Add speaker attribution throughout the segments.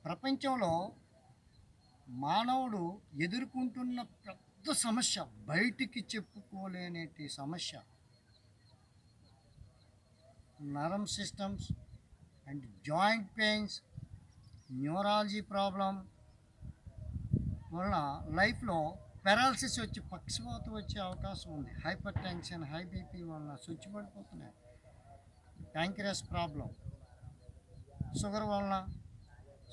Speaker 1: ప్రపంచంలో మానవుడు ఎదుర్కొంటున్న పెద్ద సమస్య, బయటికి చెప్పుకోలేనేటి సమస్య, నరం systems and joint pains, neurology problem వలన లైఫ్లో పెరాలసిస్ వచ్చి పక్షవాతం వచ్చే అవకాశం ఉంది. హైపర్ టెన్షన్, హై బీపీ వలన స్విచ్ పడిపోతున్నాయి. ప్యాంక్రియాస్ ప్రాబ్లం, షుగర్ వలన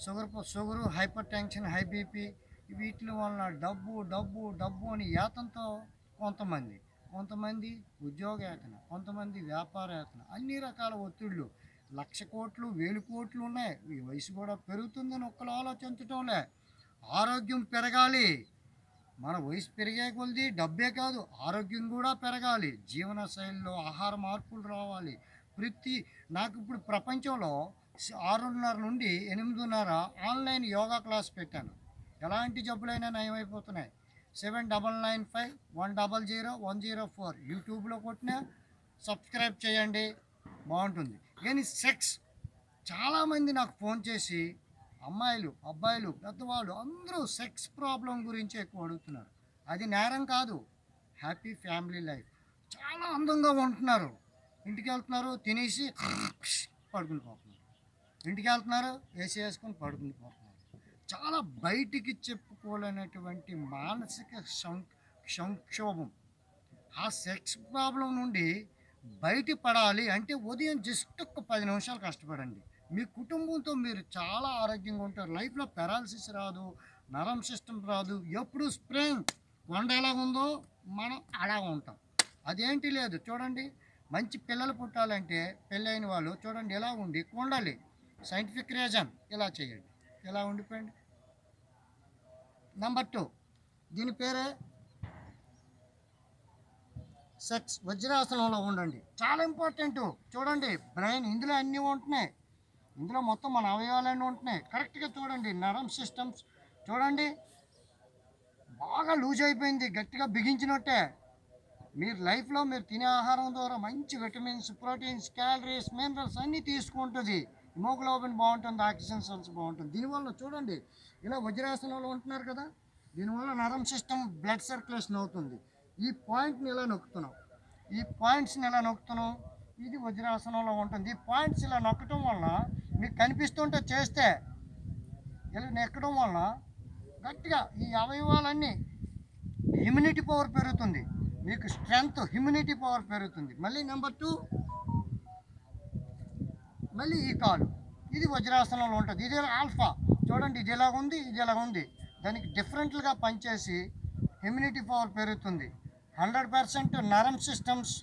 Speaker 1: sugar, hyper tension, high BP వీటి వలన డబ్బు డబ్బు డబ్బు అని యాతంతో కొంతమంది ఉద్యోగయాతన, కొంతమంది వ్యాపారయాతన, అన్ని రకాల ఒత్తిళ్ళు. 1,00,000 కోట్లు 1,000 కోట్లు ఉన్నాయి. ఈ వయసు కూడా పెరుగుతుందని ఒక్కరు ఆలోచించటంలే. ఆరోగ్యం పెరగాలి. మన వయసు పెరిగే కొలది డబ్బే కాదు, ఆరోగ్యం కూడా పెరగాలి. జీవన శైలిలో ఆహార మార్పులు రావాలి. నాకు ఇప్పుడు ప్రపంచంలో 6:30 నుండి 8:30 ఆన్లైన్ యోగా క్లాస్ పెట్టాను. ఎలాంటి జబ్బులైనా నయమైపోతున్నాయి. 7995100104 యూట్యూబ్లో కొట్టినా సబ్స్క్రైబ్ చేయండి, బాగుంటుంది. కానీ సెక్స్, చాలామంది నాకు ఫోన్ చేసి అమ్మాయిలు, అబ్బాయిలు, పెద్దవాళ్ళు అందరూ సెక్స్ ప్రాబ్లం గురించి ఎక్కువ అడుగుతున్నారు. అది నేరం కాదు. Happy family life. చాలా అందంగా ఉంటున్నారు. ఇంటికి వెళ్తున్నారు, తినేసి పడుకుని పోతున్నారు. ఇంటికి వెళ్తున్నారు, ఏసీ వేసుకొని పడుకుని పోతున్నారు. చాలా బయటికి చెప్పుకోలేనటువంటి మానసిక సంక్షోభం. ఆ సెక్స్ ప్రాబ్లం నుండి బయటపడాలి అంటే ఉదయం జస్ట్ ఒక 10 నిమిషాలు కష్టపడండి. మీ కుటుంబంతో మీరు చాలా ఆరోగ్యంగా ఉంటారు. లైఫ్లో పెరాలసిస్ రాదు, నరం సిస్టమ్ రాదు. ఎప్పుడు స్ప్రింగ్ కొండ ఎలా ఉందో మనం అలా ఉంటాం. అదేంటి లేదు. చూడండి, మంచి పిల్లలు పుట్టాలంటే పెళ్ళైన వాళ్ళు చూడండి ఎలా ఉండి కొండాలి. సైంటిఫిక్ రీజన్ ఇలా చేయండి, ఇలా ఉండిపోయింది. నెంబర్ 2, దీని పేరే సెక్స్. వజ్రాసనంలో ఉండండి, చాలా ఇంపార్టెంట్. చూడండి, బ్రెయిన్ ఇందులో అన్నీ ఉంటున్నాయి. ఇందులో మొత్తం మన అవయవాలన్నీ ఉంటున్నాయి. కరెక్ట్గా చూడండి. నరం సిస్టమ్స్ చూడండి, బాగా లూజ్ అయిపోయింది, గట్టిగా బిగించినట్టే. మీరు లైఫ్లో మీరు తినే ఆహారం ద్వారా మంచి విటమిన్స్, ప్రోటీన్స్, క్యాలరీస్, మినరల్స్ అన్నీ తీసుకుంటుంది. హిమోగ్లోబిన్ బాగుంటుంది, ఆక్సిజన్ సెల్స్ బాగుంటుంది. దీనివల్ల చూడండి, ఇలా వజ్రాసనంలో ఉంటున్నారు కదా, దీనివల్ల నరం సిస్టమ్ బ్లడ్ సర్క్యులేషన్ అవుతుంది. ఈ పాయింట్ని ఇలా నొక్కుతున్నాం, ఈ పాయింట్స్ని ఇలా నొక్కుతున్నాం. ఇది వజ్రాసనంలో ఉంటుంది. ఈ పాయింట్స్ ఇలా నొక్కటం వలన మీకు కనిపిస్తుంటే చేస్తే ఇలా నెక్కడం వలన గట్టిగా ఈ అవయవాలన్నీ ఇమ్యూనిటీ పవర్ పెరుగుతుంది. మీకు స్ట్రెంగ్త్, హ్యూమినిటీ పవర్ పెరుగుతుంది. మళ్ళీ నెంబర్ 2, మళ్ళీ ఈ కాలు, ఇది వజ్రాసనంలో ఉంటుంది. ఇది ఆల్ఫా. చూడండి, ఇది ఎలా ఉంది, ఇది ఎలా ఉంది. దానికి డిఫరెంట్గా పనిచేసి హ్యూమినిటీ పవర్ పెరుగుతుంది. 100% నరం systems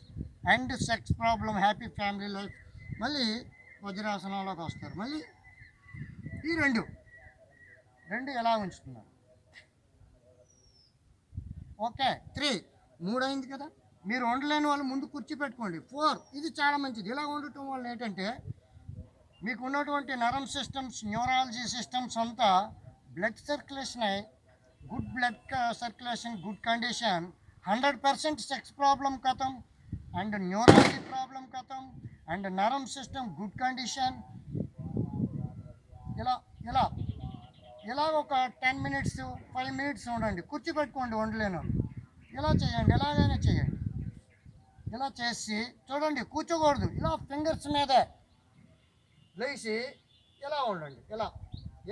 Speaker 1: and sex problem, happy family life. మళ్ళీ వజ్రాసనంలోకి వస్తారు. మళ్ళీ ఈ రెండు ఎలా ఉంచుతున్నారు. ఓకే, 3 అయింది కదా. మీరు వండలేని వాళ్ళు ముందు కుర్చీ పెట్టుకోండి. 4, ఇది చాలా మంచిది. ఇలా ఉండటం వల్ల ఏంటంటే మీకు ఉన్నటువంటి నరం సిస్టమ్స్, న్యూరాలజీ సిస్టమ్స్ అంతా బ్లడ్ సర్క్యులేషన్ అయ్యి, good blood circulation, good condition, 100% sex problem ఖతం, అండ్ న్యూరాలజీ ప్రాబ్లం ఖతం, అండ్ నరం సిస్టమ్ గుడ్ కండిషన్. ఇలా ఒక 10 మినిట్స్ 5 మినిట్స్ ఉండండి. కుర్చీ పెట్టుకోండి వండలేను. ఇలా చేయండి, ఎలాగైనా చేయండి. ఇలా చేసి చూడండి, కూర్చోకూడదు. ఇలా ఫింగర్స్ మీదే లేచి ఇలా ఉండండి. ఇలా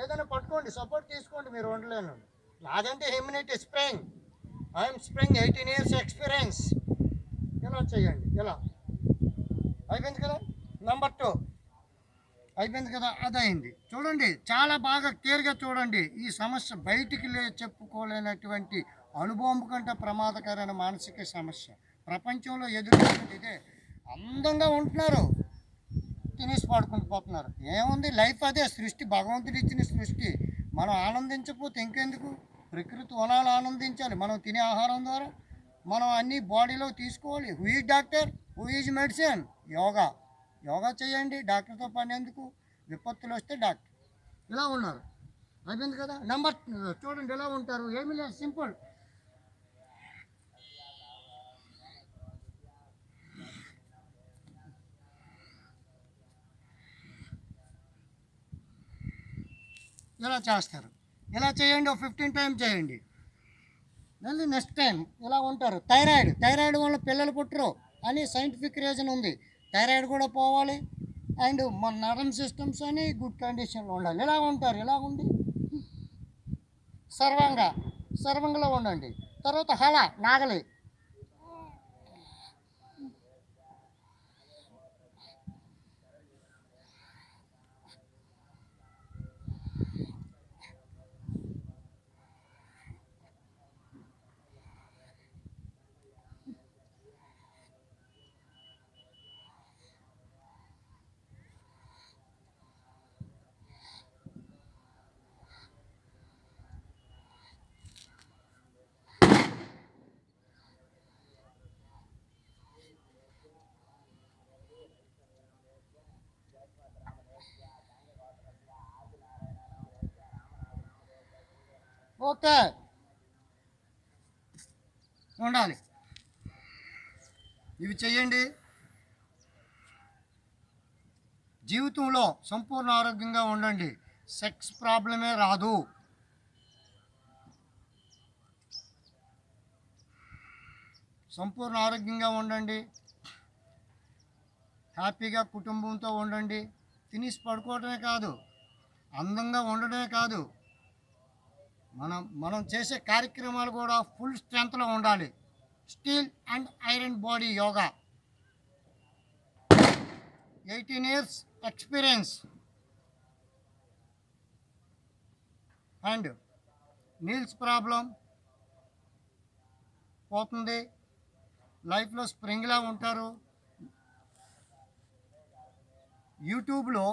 Speaker 1: ఏదైనా పట్టుకోండి, సపోర్ట్ తీసుకోండి. మీరు వండలేను. నాదంటే humanity spring, I'm spring, 18 years experience. ఇలా చేయండి. ఇలా అయిపోయింది కదా. నెంబర్ 2 అయిపోయింది కదా, అదైంది. చూడండి, చాలా బాగా క్లియర్గా చూడండి. ఈ సమస్య బయటికి చెప్పుకోలేనటువంటి అనుభవం కంటే ప్రమాదకరమైన మానసిక సమస్య ప్రపంచంలో ఎదుర్కొంటుంది ఇదే. అందంగా ఉంటున్నారు, తినేసి పడుకుని పోతున్నారు. ఏముంది, లైఫ్ అదే. సృష్టి, భగవంతుడు ఇచ్చిన సృష్టి. మనం ఆనందించకపోతే ఇంకెందుకు? ప్రకృతి వనాలు ఆనందించాలి. మనం తినే ఆహారం ద్వారా మనం అన్ని బాడీలో తీసుకోవాలి. Who is doctor, who is medicine? Yoga చేయండి. డాక్టర్తో పని ఎందుకు? విపత్తులు వస్తే డాక్టర్. ఇలా ఉన్నారు. అయిపోయింది కదా. నెంబర్ చూడండి ఎలా ఉంటారు. ఏమీ లేదు, సింపుల్. ఇలా చేస్తారు. ఇలా చేయండి, ఒక 15 టైం చేయండి. మళ్ళీ నెక్స్ట్ టైం ఇలా ఉంటారు. థైరాయిడ్ వల్ల పిల్లలు పుట్టరు అని సైంటిఫిక్ రీజన్ ఉంది. థైరాయిడ్ కూడా పోవాలి, అండ్ మన నర్వ్ సిస్టమ్స్ అని గుడ్ కండిషన్లో ఉండాలి. ఇలా ఉంటారు. ఇలా ఉండి సర్వంగలో ఉండండి. తర్వాత నాగలి. ఓకే, ఉండాలి. ఇవి చెయ్యండి. జీవితంలో సంపూర్ణ ఆరోగ్యంగా ఉండండి. సెక్స్ ప్రాబ్లమే రాదు. సంపూర్ణ ఆరోగ్యంగా ఉండండి. హ్యాపీగా కుటుంబంతో ఉండండి. తినేసి పడుకోవడమే కాదు, అందంగా ఉండడమే కాదు, మనం చేసే కార్యక్రమాలు కూడా ఫుల్ స్ట్రెంత్లో ఉండాలి. Steel and iron body yoga, 18 years experience, and నీల్స్ ప్రాబ్లం పోతుంది. లైఫ్లో స్ప్రింగ్లా ఉంటారు. యూట్యూబ్లో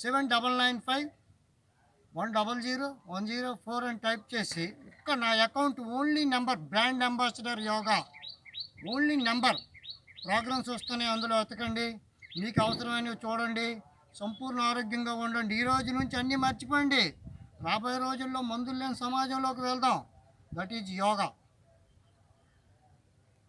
Speaker 1: 7995100104 అని టైప్ చేసి నా account only number brand ambassador yoga only number programs వస్తున్నాయి, అందులో వెతకండి. మీకు అవసరమైనవి చూడండి. సంపూర్ణ ఆరోగ్యంగా ఉండండి. ఈ రోజు నుంచి అన్నీ మర్చిపోండి. రాబోయే రోజుల్లో మందులు లేని సమాజంలోకి వెళ్దాం. That is yoga.